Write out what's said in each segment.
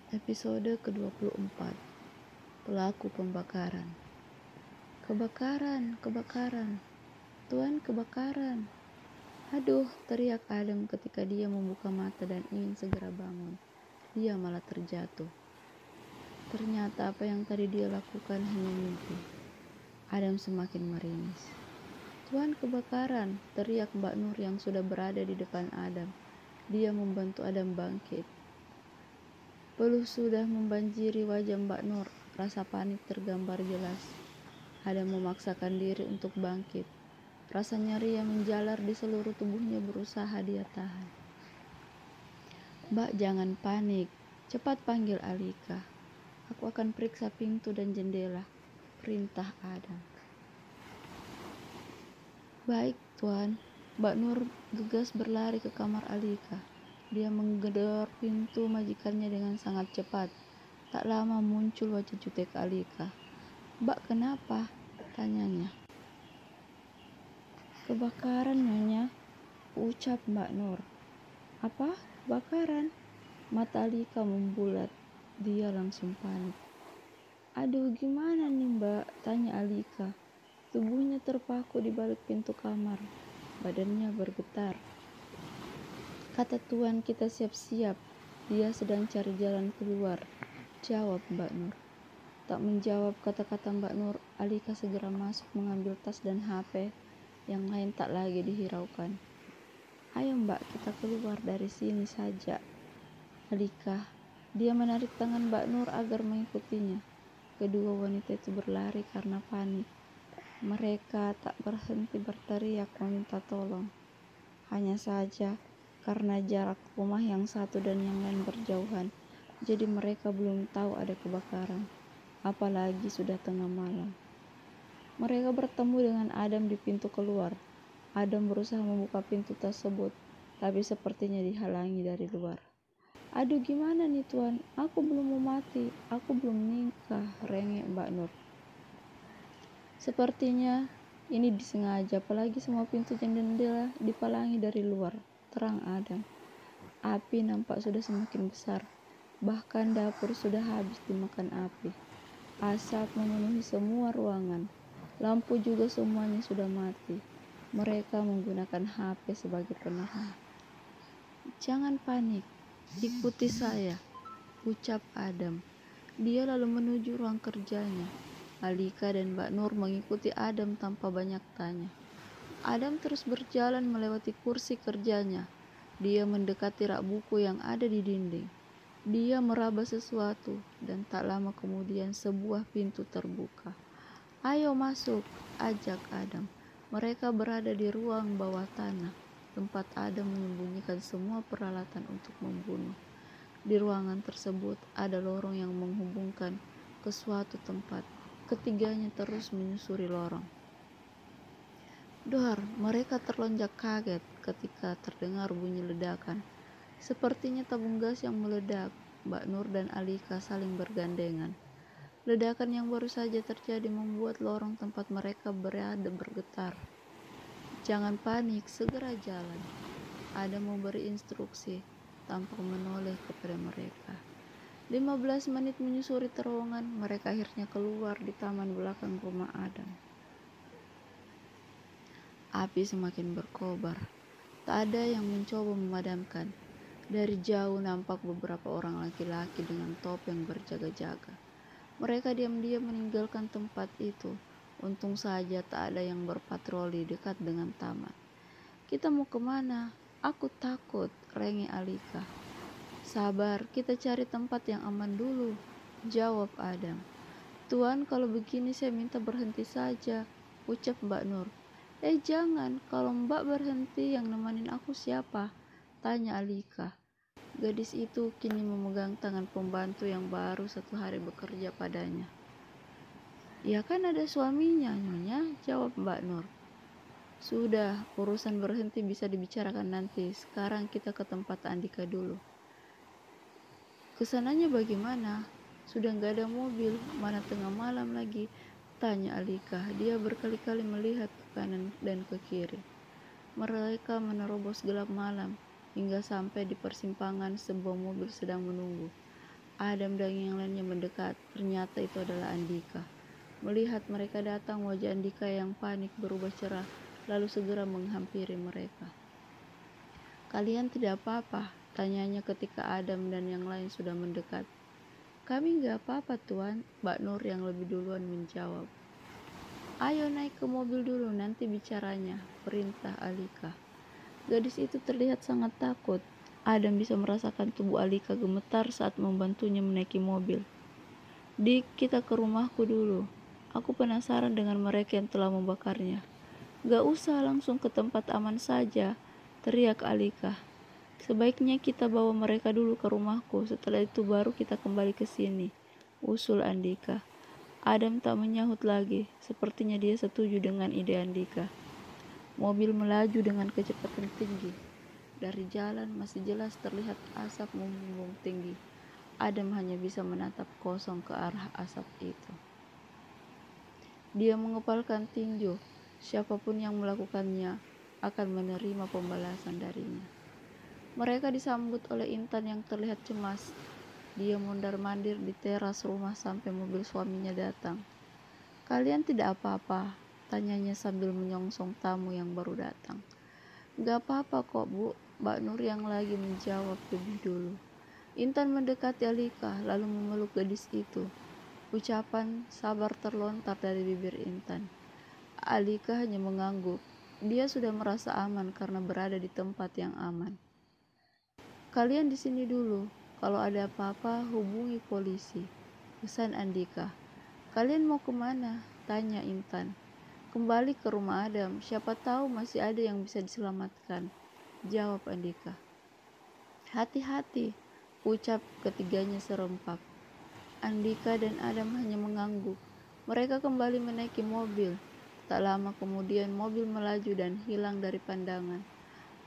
Episode ke-24. Pelaku pembakaran. Kebakaran, kebakaran. Tuan, kebakaran. Aduh, teriak Adam ketika dia membuka mata dan ingin segera bangun. Dia malah terjatuh. Ternyata apa yang tadi dia lakukan hanya mimpi. Adam semakin meringis. Tuan, kebakaran, teriak Mbak Nur yang sudah berada di depan Adam. Dia membantu Adam bangkit. Peluh sudah membanjiri wajah Mbak Nur. Rasa panik tergambar jelas. Adam memaksakan diri untuk bangkit. Rasa nyeri yang menjalar di seluruh tubuhnya berusaha dia tahan. Mbak, jangan panik. Cepat panggil Alika. Aku akan periksa pintu dan jendela. Perintah Adam. Baik, Tuan. Mbak Nur gegas berlari ke kamar Alika. Dia menggedor pintu majikannya dengan sangat cepat. Tak lama muncul wajah jutek Alika. Mbak, kenapa? Tanyanya. Kebakaran, Nyonya, ucap Mbak Nur. Apa? Kebakaran? Mata Alika membulat. Dia langsung panik. Aduh, gimana nih, Mbak? Tanya Alika. Tubuhnya terpaku di balik pintu kamar. Badannya bergetar. Kata Tuan, kita siap-siap. Dia sedang cari jalan keluar, jawab Mbak Nur. Tak menjawab kata-kata Mbak Nur, Alika segera masuk mengambil tas dan HP. Yang lain tak lagi dihiraukan. Ayo Mbak, kita keluar dari sini saja. Alika. Dia menarik tangan Mbak Nur agar mengikutinya. Kedua wanita itu berlari karena panik. Mereka tak berhenti berteriak meminta tolong. Hanya saja karena jarak rumah yang satu dan yang lain berjauhan, jadi mereka belum tahu ada kebakaran. Apalagi sudah tengah malam. Mereka bertemu dengan Adam di pintu keluar. Adam berusaha membuka pintu tersebut, tapi sepertinya dihalangi dari luar. Aduh, gimana nih Tuan? Aku belum mau mati. Aku belum nikah, rengek Mbak Nur. Sepertinya ini disengaja, apalagi semua pintu dan jendela dipalangi dari luar. Terang Adam. Api nampak sudah semakin besar. Bahkan dapur sudah habis dimakan api. Asap memenuhi semua ruangan. Lampu juga semuanya sudah mati. Mereka menggunakan HP sebagai penerang. Jangan panik, ikuti saya, ucap Adam. Dia lalu menuju ruang kerjanya. Alika dan Mbak Nur mengikuti Adam tanpa banyak tanya. Adam terus berjalan melewati kursi kerjanya. Dia mendekati rak buku yang ada di dinding. Dia meraba sesuatu dan tak lama kemudian sebuah pintu terbuka. Ayo masuk, ajak Adam. Mereka berada di ruang bawah tanah, tempat Adam menyembunyikan semua peralatan untuk membunuh. Di ruangan tersebut ada lorong yang menghubungkan ke suatu tempat. Ketiganya terus menyusuri lorong. Dor, mereka terlonjak kaget ketika terdengar bunyi ledakan. Sepertinya tabung gas yang meledak. Mbak Nur dan Alika saling bergandengan. Ledakan yang baru saja terjadi membuat lorong tempat mereka berada bergetar. Jangan panik, segera jalan. Ada memberi instruksi tanpa menoleh kepada mereka. 15 menit menyusuri terowongan, mereka akhirnya keluar di taman belakang rumah Adam. Api semakin berkobar. Tak ada yang mencoba memadamkan. Dari jauh nampak beberapa orang laki-laki dengan topeng berjaga-jaga. Mereka diam-diam meninggalkan tempat itu. Untung saja tak ada yang berpatroli dekat dengan taman. Kita mau kemana? Aku takut, rengek Alika. Sabar, kita cari tempat yang aman dulu, jawab Adam. Tuan, kalau begini saya minta berhenti saja, ucap Mbak Nur. Jangan, kalau Mbak berhenti yang nemenin aku siapa? Tanya Alika. Gadis itu kini memegang tangan pembantu yang baru 1 hari bekerja padanya. Ya kan ada suaminya, Nyonya, jawab Mbak Nur. Sudah, urusan berhenti bisa dibicarakan nanti. Sekarang kita ke tempat Andika dulu. Kesananya bagaimana? Sudah gak ada mobil, mana tengah malam lagi? Tanya Alika. Dia berkali-kali melihat ke kanan dan ke kiri. Mereka menerobos gelap malam hingga sampai di persimpangan sebuah mobil sedang menunggu. Adam dan yang lainnya mendekat. Ternyata itu adalah Andika. Melihat mereka datang, wajah Andika yang panik berubah cerah, lalu segera menghampiri mereka. "Kalian tidak apa-apa?" tanyanya ketika Adam dan yang lain sudah mendekat. "Kami nggak apa-apa, Tuan," Mbak Nur yang lebih duluan menjawab. "Ayo naik ke mobil dulu, nanti bicaranya," perintah Alika. Gadis itu terlihat sangat takut. Adam bisa merasakan tubuh Alika gemetar saat membantunya menaiki mobil. "Dik, kita ke rumahku dulu. Aku penasaran dengan mereka yang telah membakarnya." "Gak usah, langsung ke tempat aman saja," teriak Alika. "Sebaiknya kita bawa mereka dulu ke rumahku, setelah itu baru kita kembali ke sini," usul Andika. Adam tak menyahut lagi, sepertinya dia setuju dengan ide Andika. Mobil melaju dengan kecepatan tinggi. Dari jalan masih jelas terlihat asap membumbung tinggi. Adam hanya bisa menatap kosong ke arah asap itu. Dia mengepalkan tinju. Siapapun yang melakukannya akan menerima pembalasan darinya. Mereka disambut oleh Intan yang terlihat cemas. Dia mondar-mandir di teras rumah sampai mobil suaminya datang. "Kalian tidak apa-apa?" tanyanya sambil menyongsong tamu yang baru datang. "Gak apa-apa kok, Bu," Mbak Nur yang lagi menjawab lebih dulu. Intan mendekati Alika lalu memeluk gadis itu. Ucapan sabar terlontar dari bibir Intan. Alika hanya mengangguk. Dia sudah merasa aman karena berada di tempat yang aman. "Kalian di sini dulu. Kalau ada apa-apa hubungi polisi," pesan Andika. "Kalian mau kemana?" tanya Intan. "Kembali ke rumah Adam. Siapa tahu masih ada yang bisa diselamatkan," jawab Andika. "Hati-hati," ucap ketiganya serempak. Andika dan Adam hanya mengangguk. Mereka kembali menaiki mobil. Tak lama kemudian mobil melaju dan hilang dari pandangan.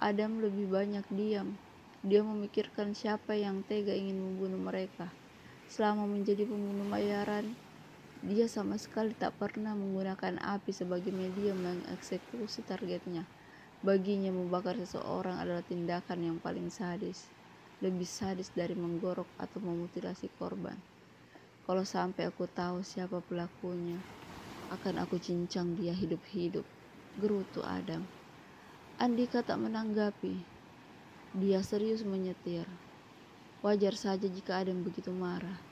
Adam lebih banyak diam. Dia memikirkan siapa yang tega ingin membunuh mereka. Selama menjadi pembunuh bayaran, dia sama sekali tak pernah menggunakan api sebagai media mengeksekusi targetnya. Baginya membakar seseorang adalah tindakan yang paling sadis. Lebih sadis dari menggorok atau memutilasi korban. "Kalau sampai aku tahu siapa pelakunya, akan aku cincang dia hidup-hidup," gerutu Adam. Andika tak menanggapi. Dia serius menyetir. Wajar saja jika Adam begitu marah.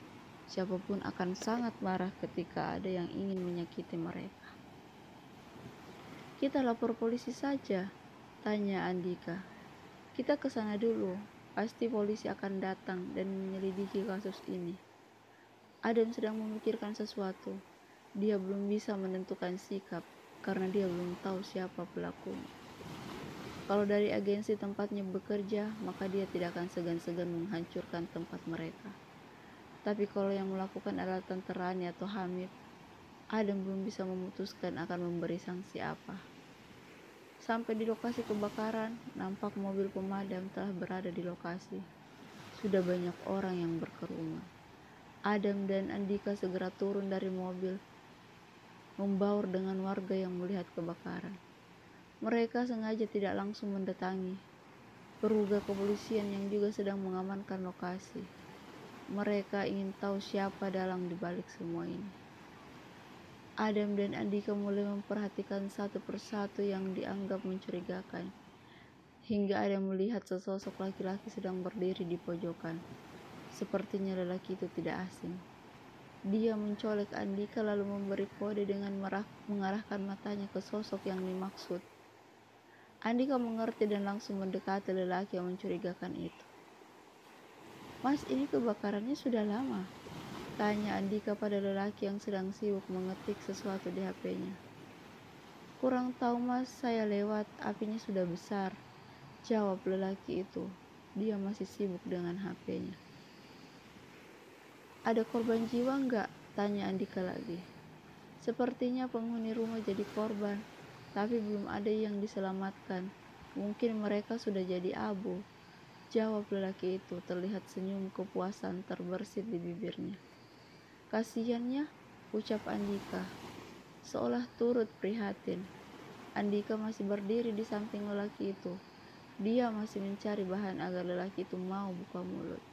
Siapapun akan sangat marah ketika ada yang ingin menyakiti mereka. "Kita lapor polisi saja," tanya Andika. "Kita ke sana dulu. Pasti polisi akan datang dan menyelidiki kasus ini." Adam sedang memikirkan sesuatu. Dia belum bisa menentukan sikap karena dia belum tahu siapa pelakunya. Kalau dari agensi tempatnya bekerja, maka dia tidak akan segan-segan menghancurkan tempat mereka. Tapi kalau yang melakukan adalah Tante Rani atau Hamid, Adam belum bisa memutuskan akan memberi sanksi apa. Sampai di lokasi kebakaran, nampak mobil pemadam telah berada di lokasi. Sudah banyak orang yang berkerumun. Adam dan Andika segera turun dari mobil, membaur dengan warga yang melihat kebakaran. Mereka sengaja tidak langsung mendatangi petugas kepolisian yang juga sedang mengamankan lokasi. Mereka ingin tahu siapa dalang di balik semua ini. Adam dan Andika mulai memperhatikan satu persatu yang dianggap mencurigakan, hingga Adam melihat sesosok laki-laki sedang berdiri di pojokan. Sepertinya lelaki itu tidak asing. Dia mencolek Andika lalu memberi kode dengan mengarahkan matanya ke sosok yang dimaksud. Andika mengerti dan langsung mendekati lelaki yang mencurigakan itu. "Mas, ini kebakarannya sudah lama?" tanya Andika pada lelaki yang sedang sibuk mengetik sesuatu di HP-nya. "Kurang tahu mas, saya lewat, apinya sudah besar," jawab lelaki itu. Dia masih sibuk dengan HP-nya. "Ada korban jiwa enggak?" tanya Andika lagi. "Sepertinya penghuni rumah jadi korban, tapi belum ada yang diselamatkan. Mungkin mereka sudah jadi abu," jawab lelaki itu. Terlihat senyum kepuasan terbersit di bibirnya. "Kasihannya," ucap Andika, seolah turut prihatin. Andika masih berdiri di samping lelaki itu. Dia masih mencari bahan agar lelaki itu mau buka mulut.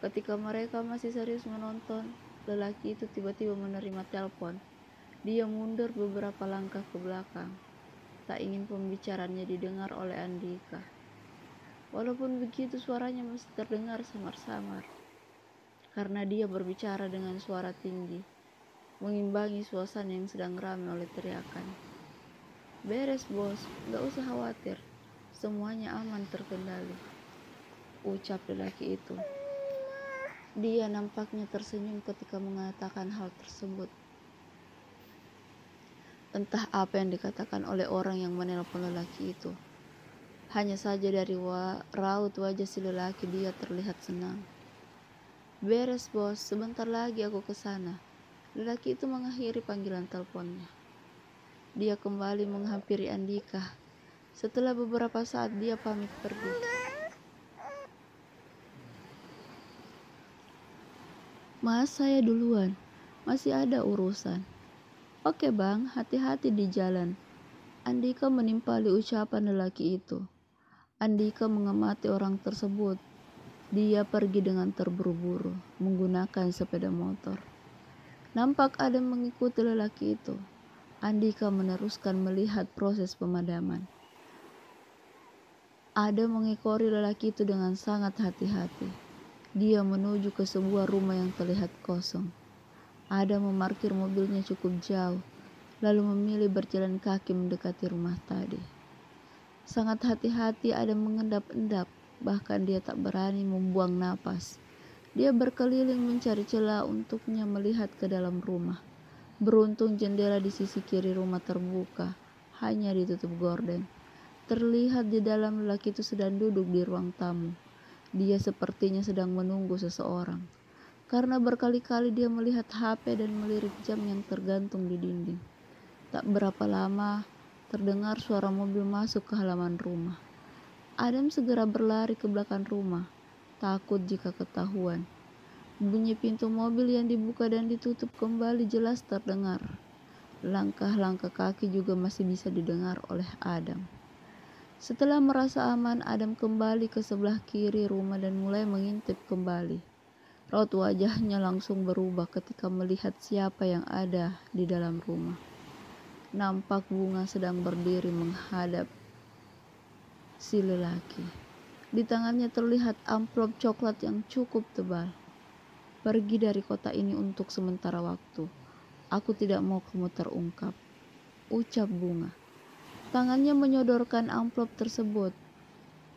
Ketika mereka masih serius menonton, lelaki itu tiba-tiba menerima telepon. Dia mundur beberapa langkah ke belakang. Tak ingin pembicaraannya didengar oleh Andika. Walaupun begitu suaranya masih terdengar samar-samar. Karena dia berbicara dengan suara tinggi, mengimbangi suasana yang sedang ramai oleh teriakan. Beres bos, gak usah khawatir. Semuanya aman terkendali, ucap lelaki itu. Dia nampaknya tersenyum ketika mengatakan hal tersebut. Entah apa yang dikatakan oleh orang yang menelpon lelaki itu. Hanya saja dari raut wajah si lelaki dia terlihat senang. Beres bos, sebentar lagi aku ke sana. Lelaki itu mengakhiri panggilan teleponnya. Dia kembali menghampiri Andika. Setelah beberapa saat dia pamit pergi. Mas, saya duluan. Masih ada urusan. Oke bang, hati-hati di jalan. Andika menimpali ucapan lelaki itu. Andika mengamati orang tersebut. Dia pergi dengan terburu-buru, menggunakan sepeda motor. Nampak Adam mengikuti lelaki itu. Andika meneruskan melihat proses pemadaman. Adam mengekori lelaki itu dengan sangat hati-hati. Dia menuju ke sebuah rumah yang terlihat kosong. Adam memarkir mobilnya cukup jauh, lalu memilih berjalan kaki mendekati rumah tadi. Sangat hati-hati Adam mengendap-endap, bahkan dia tak berani membuang napas. Dia berkeliling mencari celah untuknya melihat ke dalam rumah. Beruntung jendela di sisi kiri rumah terbuka, hanya ditutup gorden. Terlihat di dalam lelaki itu sedang duduk di ruang tamu. Dia sepertinya sedang menunggu seseorang. Karena berkali-kali dia melihat HP dan melirik jam yang tergantung di dinding. Tak berapa lama, terdengar suara mobil masuk ke halaman rumah. Adam segera berlari ke belakang rumah, takut jika ketahuan. Bunyi pintu mobil yang dibuka dan ditutup kembali jelas terdengar. Langkah-langkah kaki juga masih bisa didengar oleh Adam. Setelah merasa aman, Adam kembali ke sebelah kiri rumah dan mulai mengintip kembali. Raut wajahnya langsung berubah ketika melihat siapa yang ada di dalam rumah. Nampak Bunga sedang berdiri menghadap si lelaki. Di tangannya terlihat amplop coklat yang cukup tebal. Pergi dari kota ini untuk sementara waktu. Aku tidak mau kamu terungkap, ucap Bunga. Tangannya menyodorkan amplop tersebut.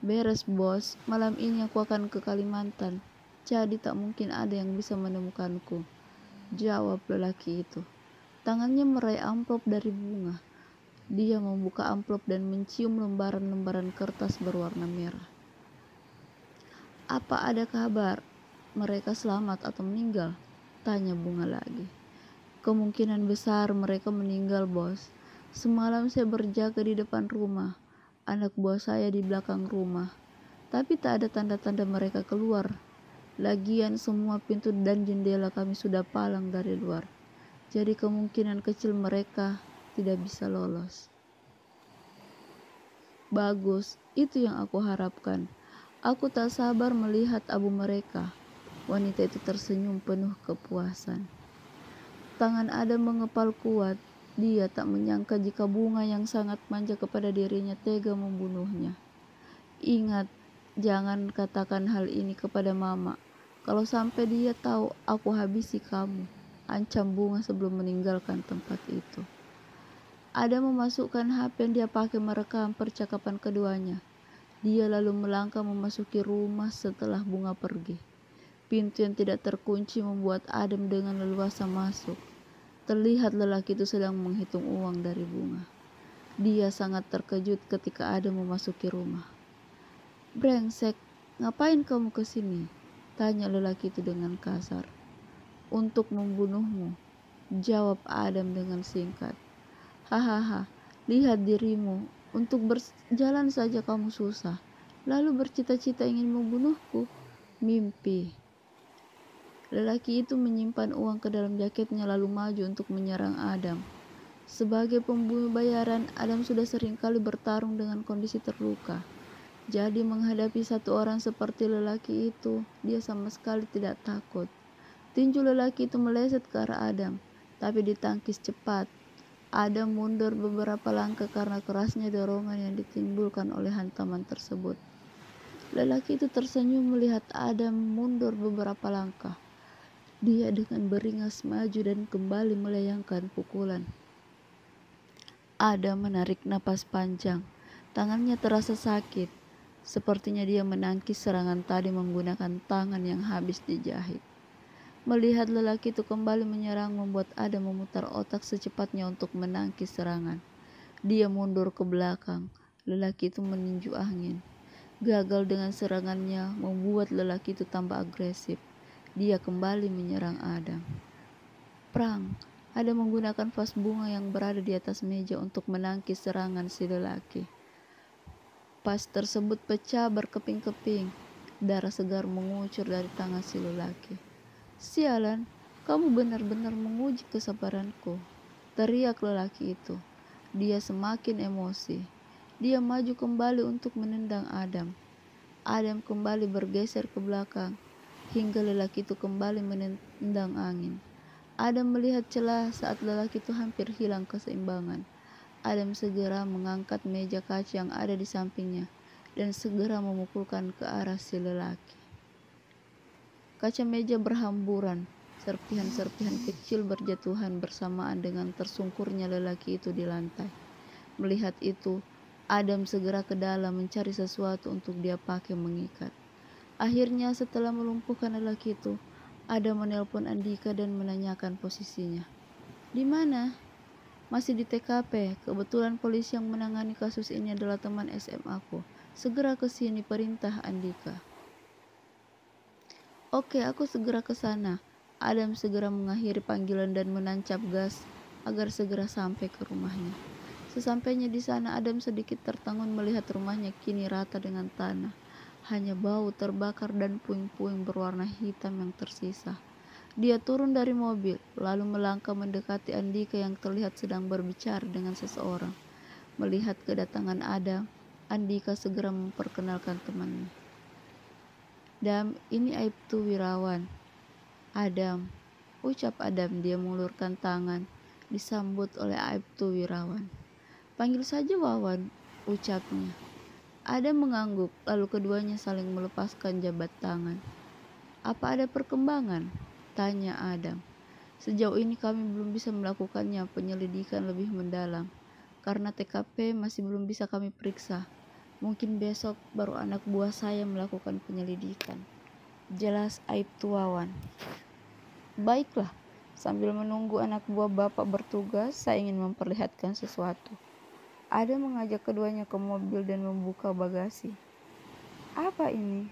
Beres bos, malam ini aku akan ke Kalimantan. Jadi tak mungkin ada yang bisa menemukanku, jawab lelaki itu. Tangannya meraih amplop dari Bunga. Dia membuka amplop dan mencium lembaran-lembaran kertas berwarna merah. Apa ada kabar? Mereka selamat atau meninggal? Tanya Bunga lagi. Kemungkinan besar mereka meninggal bos. Semalam saya berjaga di depan rumah. Anak buah saya di belakang rumah. Tapi tak ada tanda-tanda mereka keluar. Lagian semua pintu dan jendela kami sudah palang dari luar. Jadi kemungkinan kecil mereka tidak bisa lolos. Bagus, itu yang aku harapkan. Aku tak sabar melihat abu mereka. Wanita itu tersenyum penuh kepuasan. Tangan Adam mengepal kuat. Dia tak menyangka jika Bunga yang sangat manja kepada dirinya tega membunuhnya. Ingat, jangan katakan hal ini kepada mama. Kalau sampai dia tahu, aku habisi kamu, ancam Bunga sebelum meninggalkan tempat itu. Adam memasukkan HP yang dia pakai merekam percakapan keduanya. Dia lalu melangkah memasuki rumah setelah Bunga pergi. Pintu yang tidak terkunci membuat Adam dengan leluasa masuk. Terlihat lelaki itu sedang menghitung uang dari Bunga. Dia sangat terkejut ketika Adam memasuki rumah. Brengsek, ngapain kamu kesini? Tanya lelaki itu dengan kasar. Untuk membunuhmu, jawab Adam dengan singkat. Hahaha, lihat dirimu. Untuk berjalan saja kamu susah. Lalu bercita-cita ingin membunuhku. Mimpi. Lelaki itu menyimpan uang ke dalam jaketnya lalu maju untuk menyerang Adam. Sebagai pembunuh bayaran, Adam sudah seringkali bertarung dengan kondisi terluka. Jadi menghadapi satu orang seperti lelaki itu, dia sama sekali tidak takut. Tinju lelaki itu meleset ke arah Adam, tapi ditangkis cepat. Adam mundur beberapa langkah karena kerasnya dorongan yang ditimbulkan oleh hantaman tersebut. Lelaki itu tersenyum melihat Adam mundur beberapa langkah. Dia dengan beringas maju dan kembali melayangkan pukulan. Adam menarik napas panjang. Tangannya terasa sakit. Sepertinya dia menangkis serangan tadi menggunakan tangan yang habis dijahit. Melihat lelaki itu kembali menyerang membuat Adam memutar otak secepatnya untuk menangkis serangan. Dia mundur ke belakang. Lelaki itu meninju angin. Gagal dengan serangannya membuat lelaki itu tambah agresif. Dia kembali menyerang Adam. Prang! Adam menggunakan vas bunga yang berada di atas meja untuk menangkis serangan si lelaki. Vas tersebut pecah berkeping-keping. Darah segar mengucur dari tangan si lelaki. "Sialan, kamu benar-benar menguji kesabaranku," teriak lelaki itu. Dia semakin emosi. Dia maju kembali untuk menendang Adam. Adam kembali bergeser ke belakang, hingga lelaki itu kembali menendang angin. Adam melihat celah saat lelaki itu hampir hilang keseimbangan. Adam segera mengangkat meja kaca yang ada di sampingnya dan segera memukulkan ke arah si lelaki. Kaca meja berhamburan, serpihan-serpihan kecil berjatuhan bersamaan dengan tersungkurnya lelaki itu di lantai. Melihat itu, Adam segera ke dalam mencari sesuatu untuk dia pakai mengikat. Akhirnya setelah melumpuhkan lelaki itu, Adam menelpon Andika dan menanyakan posisinya. "Di mana?" "Masih di TKP. Kebetulan polisi yang menangani kasus ini adalah teman SMA aku. Segera ke sini," perintah Andika. "Oke, aku segera ke sana." Adam segera mengakhiri panggilan dan menancap gas agar segera sampai ke rumahnya. Sesampainya di sana, Adam sedikit tertegun melihat rumahnya kini rata dengan tanah. Hanya bau terbakar dan puing-puing berwarna hitam yang tersisa. Dia turun dari mobil, lalu melangkah mendekati Andika yang terlihat sedang berbicara dengan seseorang. Melihat kedatangan Adam, Andika segera memperkenalkan temannya. "Dam, ini Aibtu Wirawan." "Adam," ucap Adam. Dia mengulurkan tangan, disambut oleh Aibtu Wirawan. "Panggil saja Wawan," ucapnya. Adam mengangguk, lalu keduanya saling melepaskan jabat tangan. "Apa ada perkembangan?" tanya Adam. "Sejauh ini kami belum bisa melakukannya penyelidikan lebih mendalam, karena TKP masih belum bisa kami periksa. Mungkin besok baru anak buah saya melakukan penyelidikan," jelas Aibtu Wawan. "Baiklah, sambil menunggu anak buah Bapak bertugas, saya ingin memperlihatkan sesuatu." Adam mengajak keduanya ke mobil dan membuka bagasi. "Apa ini?"